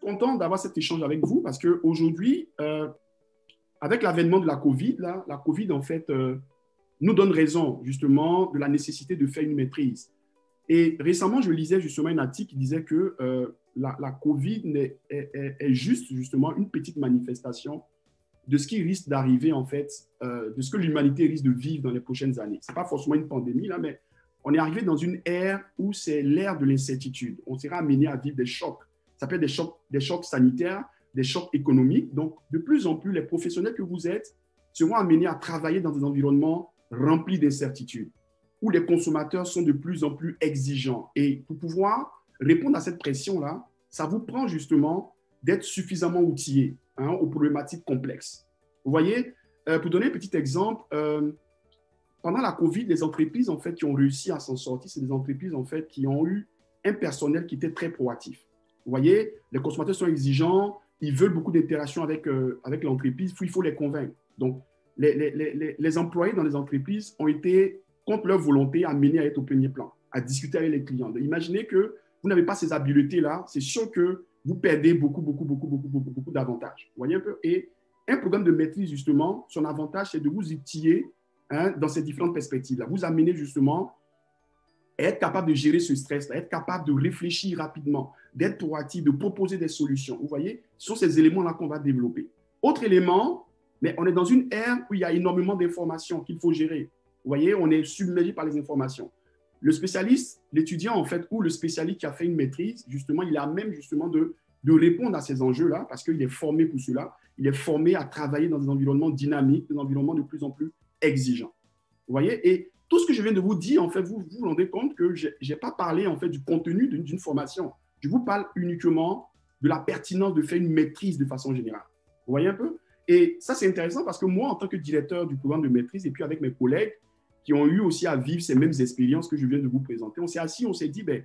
Content d'avoir cet échange avec vous parce qu'aujourd'hui, avec l'avènement de la COVID, là, la COVID, en fait, nous donne raison, justement, de la nécessité de faire une maîtrise. Et récemment, je lisais justement un article qui disait que la COVID est juste, justement, une petite manifestation de ce qui risque d'arriver, en fait, de ce que l'humanité risque de vivre dans les prochaines années. Ce n'est pas forcément une pandémie, là, mais on est arrivé dans une ère où c'est l'ère de l'incertitude. On sera amené à vivre des chocs. Ça peut être des chocs sanitaires, des chocs économiques. Donc, de plus en plus, les professionnels que vous êtes seront amenés à travailler dans des environnements remplis d'incertitudes, où les consommateurs sont de plus en plus exigeants. Et pour pouvoir répondre à cette pression-là, ça vous prend justement d'être suffisamment outillé aux problématiques complexes. Vous voyez, pour donner un petit exemple, pendant la COVID, les entreprises en fait, qui ont réussi à s'en sortir, c'est des entreprises en fait, qui ont eu un personnel qui était très proactif. Vous voyez, les consommateurs sont exigeants, ils veulent beaucoup d'interactions avec l'entreprise, il faut les convaincre. Donc, les employés dans les entreprises ont été, contre leur volonté, amenés à être au premier plan, à discuter avec les clients. Donc, imaginez que vous n'avez pas ces habiletés-là, c'est sûr que vous perdez beaucoup d'avantages. Vous voyez un peu? Et un programme de maîtrise, justement, son avantage, c'est de vous outiller dans ces différentes perspectives-là. Vous amener justement à être capable de gérer ce stress, à être capable de réfléchir rapidement, d'être proactif, de proposer des solutions. Vous voyez, ce sont ces éléments-là qu'on va développer. Autre élément, mais on est dans une ère où il y a énormément d'informations qu'il faut gérer. Vous voyez, on est submergé par les informations. Le spécialiste, l'étudiant en fait, ou le spécialiste qui a fait une maîtrise, justement, il a même justement de répondre à ces enjeux-là parce qu'il est formé pour cela. Il est formé à travailler dans des environnements dynamiques, des environnements de plus en plus exigeants. Vous voyez, et tout ce que je viens de vous dire, en fait, vous vous rendez compte que je n'ai pas parlé en fait, du contenu d'une formation. Je vous parle uniquement de la pertinence de faire une maîtrise de façon générale. Vous voyez un peu? Et ça, c'est intéressant parce que moi, en tant que directeur du programme de maîtrise, et puis avec mes collègues qui ont eu aussi à vivre ces mêmes expériences que je viens de vous présenter, on s'est assis, on s'est dit, ben,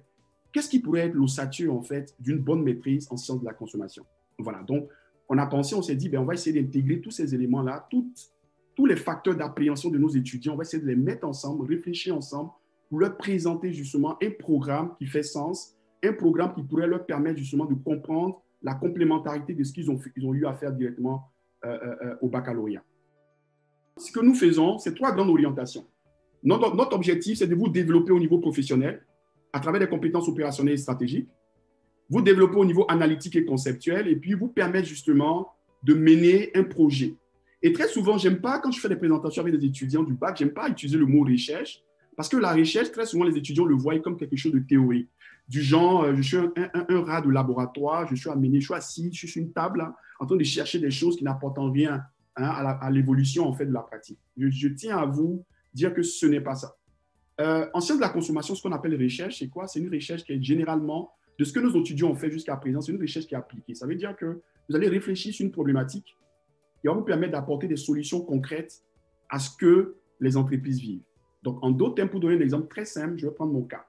qu'est-ce qui pourrait être l'ossature, en fait, d'une bonne maîtrise en sciences de la consommation? Voilà, donc, on a pensé, on s'est dit, ben, on va essayer d'intégrer tous ces éléments-là, tous les facteurs d'appréhension de nos étudiants, on va essayer de les mettre ensemble, réfléchir ensemble pour leur présenter justement un programme qui fait sens, un programme qui pourrait leur permettre justement de comprendre la complémentarité de ce qu'ils ont eu à faire directement au baccalauréat. Ce que nous faisons, c'est 3 grandes orientations. Notre objectif, c'est de vous développer au niveau professionnel à travers des compétences opérationnelles et stratégiques, vous développer au niveau analytique et conceptuel, et puis vous permettre justement de mener un projet. Et très souvent, j'aime pas, quand je fais des présentations avec des étudiants du bac, j'aime pas utiliser le mot recherche, parce que la recherche, très souvent, les étudiants le voient comme quelque chose de théorique. Du genre, je suis un rat de laboratoire, je suis assis, je suis sur une table, hein, en train de chercher des choses qui n'apportent rien à l'évolution en fait, de la pratique. Je tiens à vous dire que ce n'est pas ça. En sciences de la consommation, ce qu'on appelle recherche, c'est quoi? C'est une recherche qui est généralement, de ce que nos étudiants ont fait jusqu'à présent, c'est une recherche qui est appliquée. Ça veut dire que vous allez réfléchir sur une problématique qui va vous permettre d'apporter des solutions concrètes à ce que les entreprises vivent. Donc, en d'autres termes, pour donner un exemple très simple, je vais prendre mon cas.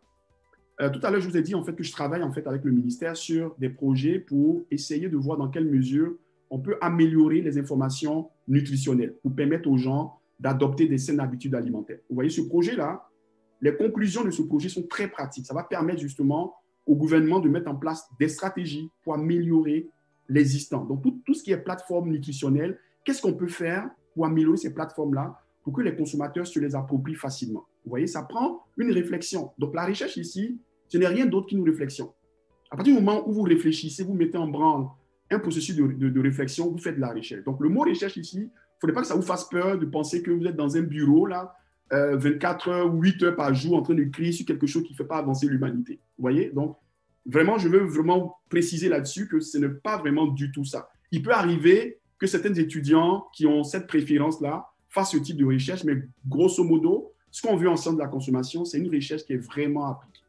Tout à l'heure, je vous ai dit en fait, que je travaille en fait, avec le ministère sur des projets pour essayer de voir dans quelle mesure on peut améliorer les informations nutritionnelles pour permettre aux gens d'adopter des saines habitudes alimentaires. Vous voyez, ce projet-là, les conclusions de ce projet sont très pratiques. Ça va permettre justement au gouvernement de mettre en place des stratégies pour améliorer l'existant. Donc, tout ce qui est plateforme nutritionnelle, qu'est-ce qu'on peut faire pour améliorer ces plateformes-là pour que les consommateurs se les approprient facilement? Vous voyez, ça prend une réflexion. Donc, la recherche ici, ce n'est rien d'autre qu'une réflexion. À partir du moment où vous réfléchissez, vous mettez en branle un processus de réflexion, vous faites de la recherche. Donc, le mot recherche ici, il ne faudrait pas que ça vous fasse peur de penser que vous êtes dans un bureau, là, 24 heures ou 8 heures par jour en train de crier sur quelque chose qui ne fait pas avancer l'humanité. Vous voyez? Donc, vraiment, je veux vraiment préciser là-dessus que ce n'est pas vraiment du tout ça. Il peut arriver que certains étudiants qui ont cette préférence-là fassent ce type de recherche, mais grosso modo, ce qu'on veut en sciences de la consommation, c'est une recherche qui est vraiment appliquée.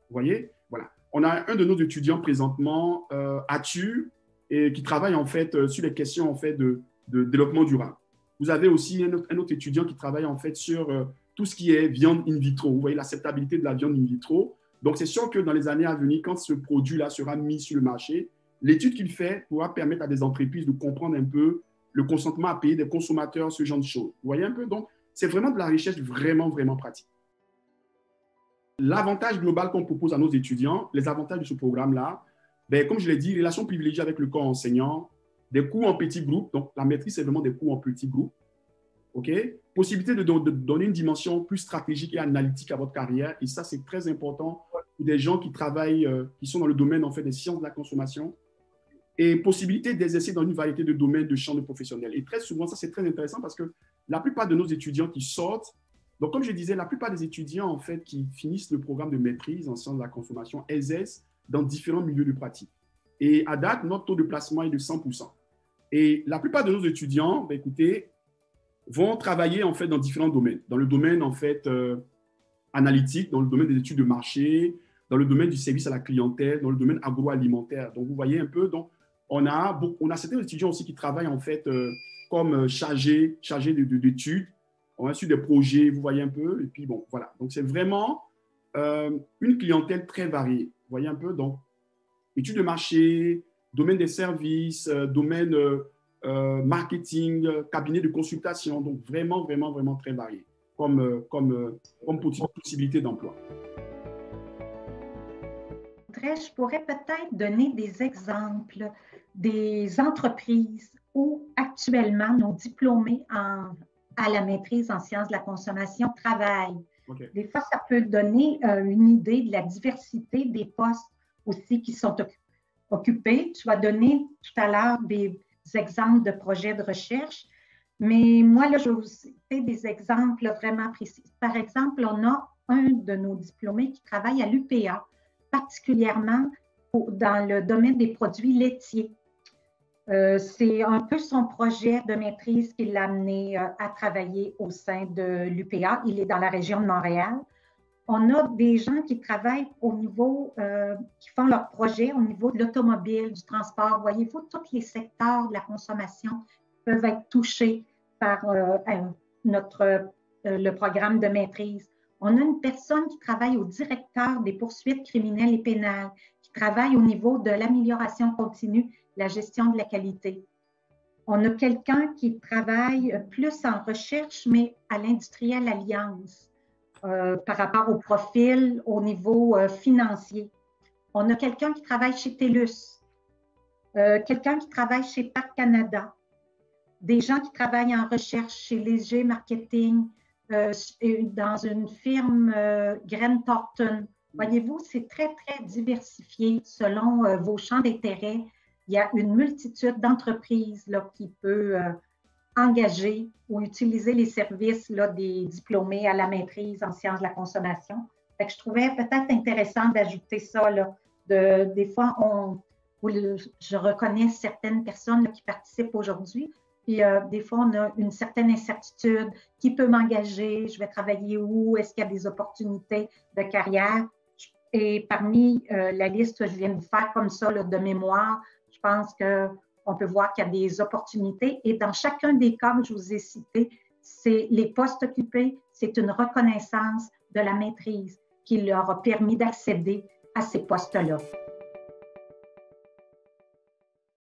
Vous voyez? Voilà. On a un de nos étudiants présentement, Atu, et qui travaille en fait sur les questions en fait, de développement durable. Vous avez aussi un autre étudiant qui travaille en fait sur tout ce qui est viande in vitro. Vous voyez l'acceptabilité de la viande in vitro. Donc, c'est sûr que dans les années à venir, quand ce produit-là sera mis sur le marché, l'étude qu'il fait pourra permettre à des entreprises de comprendre un peu le consentement à payer des consommateurs, ce genre de choses. Vous voyez un peu? Donc, c'est vraiment de la recherche vraiment, vraiment pratique. L'avantage global qu'on propose à nos étudiants, les avantages de ce programme-là, ben, comme je l'ai dit, relations privilégiées avec le corps enseignant, des cours en petits groupes. Donc, la maîtrise, c'est vraiment des cours en petits groupes. OK? Possibilité de donner une dimension plus stratégique et analytique à votre carrière. Et ça, c'est très important pour des gens qui travaillent, qui sont dans le domaine en fait, des sciences de la consommation. Et possibilité d'exercer dans une variété de domaines, de champs de professionnels. Et très souvent, ça, c'est très intéressant parce que la plupart de nos étudiants qui sortent, donc comme je disais, la plupart des étudiants en fait, qui finissent le programme de maîtrise en sciences de la consommation exercent dans différents milieux de pratique. Et à date, notre taux de placement est de 100%. Et la plupart de nos étudiants, ben, écoutez, vont travailler en fait dans différents domaines. Dans le domaine en fait analytique, dans le domaine des études de marché, dans le domaine du service à la clientèle, dans le domaine agroalimentaire. Donc vous voyez un peu, donc on a certains étudiants aussi qui travaillent en fait comme chargés d'études. On a su des projets, vous voyez un peu. Et puis bon, voilà. Donc c'est vraiment une clientèle très variée. Vous voyez un peu, donc études de marché, domaine des services, domaine marketing, cabinet de consultation. Donc vraiment, vraiment, vraiment très varié comme possibilité d'emploi. Je pourrais peut-être donner des exemples des entreprises où actuellement nos diplômés à la maîtrise en sciences de la consommation travaillent. Okay. Des fois, ça peut donner une idée de la diversité des postes aussi qui sont occupés. Tu as donné tout à l'heure des exemples de projets de recherche, mais moi, là, je vais vous citer des exemples vraiment précis. Par exemple, on a un de nos diplômés qui travaille à l'UPA, particulièrement dans le domaine des produits laitiers. C'est un peu son projet de maîtrise qui l'a amené à travailler au sein de l'UPA. Il est dans la région de Montréal. On a des gens qui travaillent au niveau, qui font leur projet au niveau de l'automobile, du transport. Voyez-vous, tous les secteurs de la consommation peuvent être touchés par le programme de maîtrise. On a une personne qui travaille au directeur des poursuites criminelles et pénales, qui travaille au niveau de l'amélioration continue, la gestion de la qualité. On a quelqu'un qui travaille plus en recherche, mais à l'Industrielle Alliance, par rapport au profil au niveau financier. On a quelqu'un qui travaille chez TELUS, quelqu'un qui travaille chez Parc Canada, des gens qui travaillent en recherche chez Léger Marketing, dans une firme Grant Thornton. Voyez-vous, c'est très, très diversifié selon vos champs d'intérêt. Il y a une multitude d'entreprises qui peuvent engager ou utiliser les services là, des diplômés à la maîtrise en sciences de la consommation. Fait que je trouvais peut-être intéressant d'ajouter ça. Là, des fois, je reconnais certaines personnes là, qui participent aujourd'hui. Puis des fois, on a une certaine incertitude. Qui peut m'engager? Je vais travailler où? Est-ce qu'il y a des opportunités de carrière? Et parmi la liste que je viens de vous faire comme ça là, de mémoire, je pense qu'on peut voir qu'il y a des opportunités. Et dans chacun des cas que je vous ai cités, c'est les postes occupés, c'est une reconnaissance de la maîtrise qui leur a permis d'accéder à ces postes-là.